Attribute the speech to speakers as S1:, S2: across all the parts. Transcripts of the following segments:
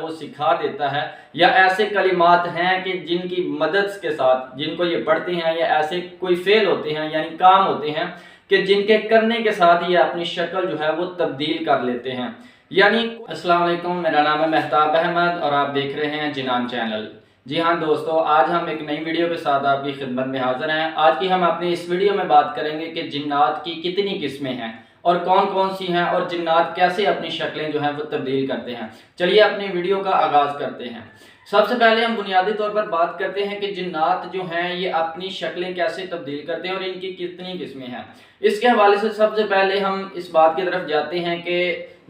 S1: وہ سکھا دیتا ہے، یا ایسے کلمات ہیں کہ جن کی مدد کے ساتھ جن کو یہ پڑھتے ہیں، یا ایسے کوئی فعل ہوتے ہیں یعنی کام ہوتے ہیں کہ جن کے کرنے کے ساتھ یہ اپنی شکل جو ہے وہ تبدیل کر لیتے ہیں۔ یعنی السلام علیکم، میرا نام ہے مہتاب احمد اور آپ دیکھ رہے ہیں جنان چینل۔ جی ہاں دوستو، آج ہم ایک نئی ویڈیو کے ساتھ آپ کی خدمت میں حاضر ہیں۔ آج کی ہم اپنی اس ویڈیو میں بات کریں گے کہ جنات کی کتنی قسمیں ہیں اور کون کون سی ہیں، اور جنات کیسے اپنی شکلیں جو ہیں وہ تبدیل کرتے ہیں۔ چلیے اپنی ویڈیو کا آغاز کرتے ہیں۔ سب سے پہلے ہم بنیادی طور پر بات کرتے ہیں کہ جنات جو ہیں یہ اپنی شکلیں کیسے تبدیل کرتے ہیں اور ان کی کتنی قسمیں ہیں۔ اس کے حوالے سے سب سے پہلے ہم اس بات کی طرف جاتے ہیں کہ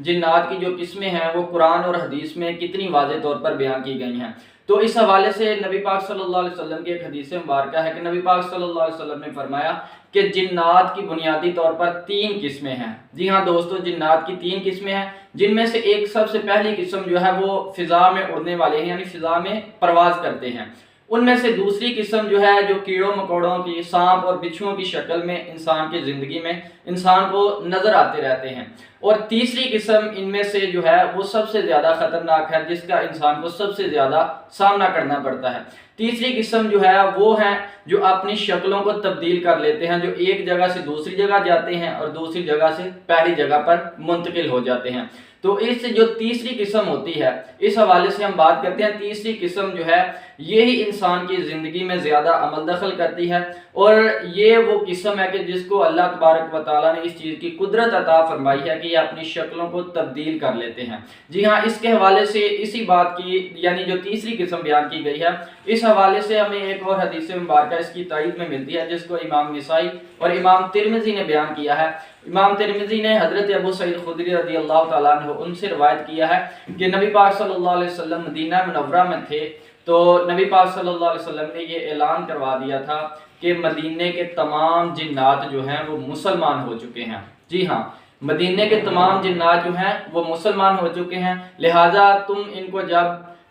S1: جنات کی جو قسمیں ہیں وہ قرآن اور حدیث میں کتنی واضح طور پر بیان کی گئی ہیں۔ تو اس حوالے سے نبی پاک صلی اللہ علیہ وسلم کی ایک حدیث مبارکہ ہے کہ نبی پاک صلی اللہ علیہ وسلم نے فرمایا کہ جنات کی بنیادی طور پر 3 قسمیں ہیں۔ جی ہاں دوستو، جنات کی 3 قسمیں ہیں، جن میں سے ایک سب سے پہلی قسم جو ہے وہ فضا میں اڑنے والے ہیں، یعنی فضا میں پرواز کرتے ہیں۔ ان میں سے دوسری قسم جو ہے جو کیڑوں مکوڑوں کی، سانپ اور بچھوؤں کی شکل میں انسان کی زندگی میں انسان کو نظر آتے رہتے ہیں۔ اور تیسری قسم ان میں سے جو ہے وہ سب سے زیادہ خطرناک ہے، جس کا انسان کو سب سے زیادہ سامنا کرنا پڑتا ہے۔ تیسری قسم جو ہے وہ ہیں جو اپنی شکلوں کو تبدیل کر لیتے ہیں، جو ایک جگہ سے دوسری جگہ جاتے ہیں اور دوسری جگہ سے پہلی جگہ پر منتقل ہو جاتے ہیں۔ تو اس جو تیسری قسم ہوتی ہے، اس حوالے سے ہم بات کرتے ہیں۔ تیسری قسم جو ہے یہی انسان کی زندگی میں زیادہ عمل دخل کرتی ہے، اور یہ وہ قسم ہے کہ جس کو اللہ تبارک و تعالیٰ نے اس چیز کی قدرت عطا فرمائی ہے کہ یہ اپنی شکلوں کو تبدیل کر لیتے ہیں۔ جی ہاں، اس کے حوالے سے اسی بات کی یعنی جو تیسری قسم بیان کی گئی ہے، اس حوالے سے ہمیں ایک اور حدیث مبارکہ اس کی تائید میں ملتی ہے، جس کو امام نسائی اور امام ترمذی نے بیان کیا ہے۔ امام ترمذی نے حضرت ابو سعید خدری رضی اللہ تعالیٰ عنہ ان سے روایت کیا ہے کہ نبی پاک صلی اللہ علیہ وسلم مدینہ منورہ میں تھے، تو نبی پاک صلی اللہ علیہ وسلم نے یہ اعلان کروا دیا تھا کہ مدینے کے تمام جنات جو ہیں وہ مسلمان ہو چکے ہیں۔ جی ہاں، مدینے کے تمام جنات جو ہیں وہ مسلمان ہو چکے ہیں، لہٰذا تم ان کو جب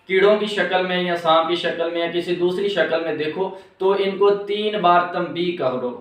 S1: کیڑوں کی شکل میں یا سانپ کی شکل میں یا کسی دوسری شکل میں دیکھو تو ان کو 3 بار تنبیہ کرو،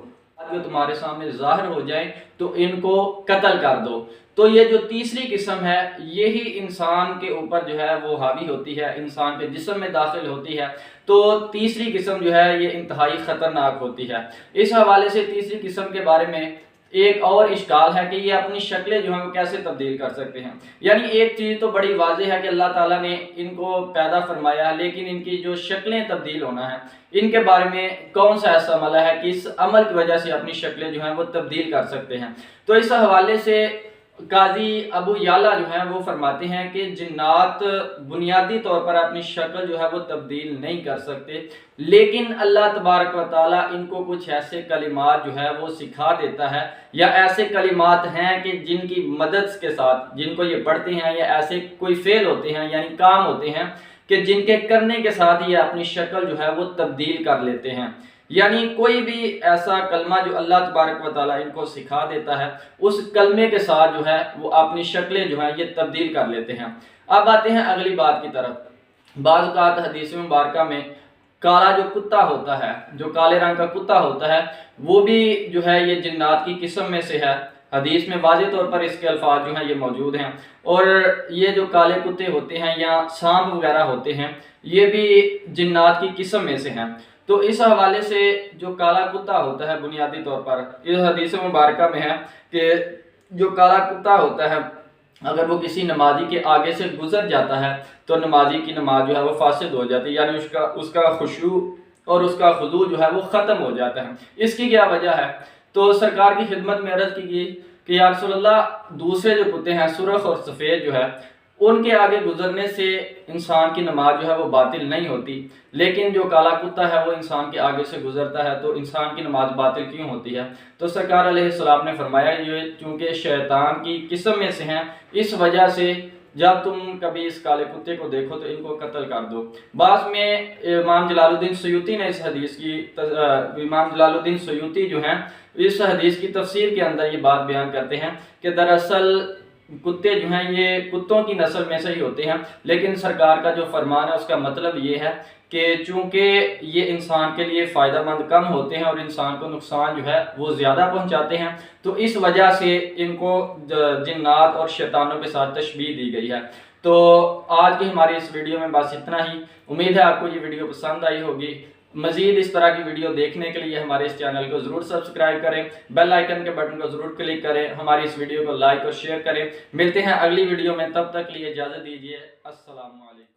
S1: جو تمہارے سامنے ظاہر ہو جائیں تو ان کو قتل کر دو۔ تو یہ جو تیسری قسم ہے یہی انسان کے اوپر جو ہے وہ حاوی ہوتی ہے، انسان کے جسم میں داخل ہوتی ہے۔ تو تیسری قسم جو ہے یہ انتہائی خطرناک ہوتی ہے۔ اس حوالے سے تیسری قسم کے بارے میں ایک اور اشکال ہے کہ یہ اپنی شکلیں جو ہیں وہ کیسے تبدیل کر سکتے ہیں۔ یعنی ایک چیز تو بڑی واضح ہے کہ اللہ تعالیٰ نے ان کو پیدا فرمایا ہے، لیکن ان کی جو شکلیں تبدیل ہونا ہے، ان کے بارے میں کون سا ایسا عمل ہے کہ اس عمل کی وجہ سے اپنی شکلیں جو ہیں وہ تبدیل کر سکتے ہیں۔ تو اس حوالے سے قاضی ابو یعلا جو ہیں وہ فرماتے ہیں کہ جنات بنیادی طور پر اپنی شکل جو ہے وہ تبدیل نہیں کر سکتے، لیکن اللہ تبارک و تعالیٰ ان کو کچھ ایسے کلمات جو ہے وہ سکھا دیتا ہے، یا ایسے کلمات ہیں کہ جن کی مدد کے ساتھ جن کو یہ پڑھتے ہیں، یا ایسے کوئی فعل ہوتے ہیں یعنی کام ہوتے ہیں کہ جن کے کرنے کے ساتھ یہ اپنی شکل جو ہے وہ تبدیل کر لیتے ہیں۔ یعنی کوئی بھی ایسا کلمہ جو اللہ تبارک و تعالیٰ ان کو سکھا دیتا ہے، اس کلمے کے ساتھ جو ہے وہ اپنی شکلیں جو ہیں یہ تبدیل کر لیتے ہیں۔ اب آتے ہیں اگلی بات کی طرف۔ بعض اوقات حدیث مبارکہ میں کالا جو کتا ہوتا ہے، جو کالے رنگ کا کتا ہوتا ہے، وہ بھی جو ہے یہ جنات کی قسم میں سے ہے۔ حدیث میں واضح طور پر اس کے الفاظ جو ہیں یہ موجود ہیں، اور یہ جو کالے کتے ہوتے ہیں یا سانپ وغیرہ ہوتے ہیں، یہ بھی جنات کی قسم میں سے ہیں۔ تو اس حوالے سے جو کالا کتا ہوتا ہے بنیادی طور پر اس حدیث مبارکہ میں ہے کہ جو کالا کتا ہوتا ہے اگر وہ کسی نمازی کے آگے سے گزر جاتا ہے تو نمازی کی نماز جو ہے وہ فاسد ہو جاتی ہے، یعنی اس کا خشوع اور اس کا خضوع جو ہے وہ ختم ہو جاتا ہے۔ اس کی کیا وجہ ہے؟ تو سرکار کی خدمت میں عرض کی گئی کہ یا رسول اللہ، دوسرے جو کتے ہیں سرخ اور سفید جو ہے، ان کے آگے گزرنے سے انسان کی نماز جو ہے وہ باطل نہیں ہوتی، لیکن جو کالا کتا ہے وہ انسان کے آگے سے گزرتا ہے تو انسان کی نماز باطل کیوں ہوتی ہے؟ تو سرکار علیہ السلام نے فرمایا یہ چونکہ شیطان کی قسم میں سے ہیں، اس وجہ سے جب تم کبھی اس کالے کتے کو دیکھو تو ان کو قتل کر دو۔ بعض میں امام جلال الدین سیوطی نے امام جلال الدین سیوطی جو ہیں اس حدیث کی تفسیر کے اندر یہ بات بیان کرتے ہیں کہ دراصل کتے جو ہیں یہ کتوں کی نسل میں سے ہی ہوتے ہیں، لیکن سرکار کا جو فرمان ہے اس کا مطلب یہ ہے کہ چونکہ یہ انسان کے لیے فائدہ مند کم ہوتے ہیں اور انسان کو نقصان جو ہے وہ زیادہ پہنچاتے ہیں، تو اس وجہ سے ان کو جنات اور شیطانوں کے ساتھ تشبیہ دی گئی ہے۔ تو آج کی ہماری اس ویڈیو میں بس اتنا ہی. امید ہے آپ کو یہ ویڈیو پسند آئی ہوگی. مزید اس طرح کی ویڈیو دیکھنے کے لیے ہمارے اس چینل کو ضرور سبسکرائب کریں, بیل آئیکن کے بٹن کو ضرور کلک کریں, ہماری اس ویڈیو کو لائک اور شیئر کریں. ملتے ہیں اگلی ویڈیو میں, تب تک کے لیے اجازت دیجیے. السلام علیکم.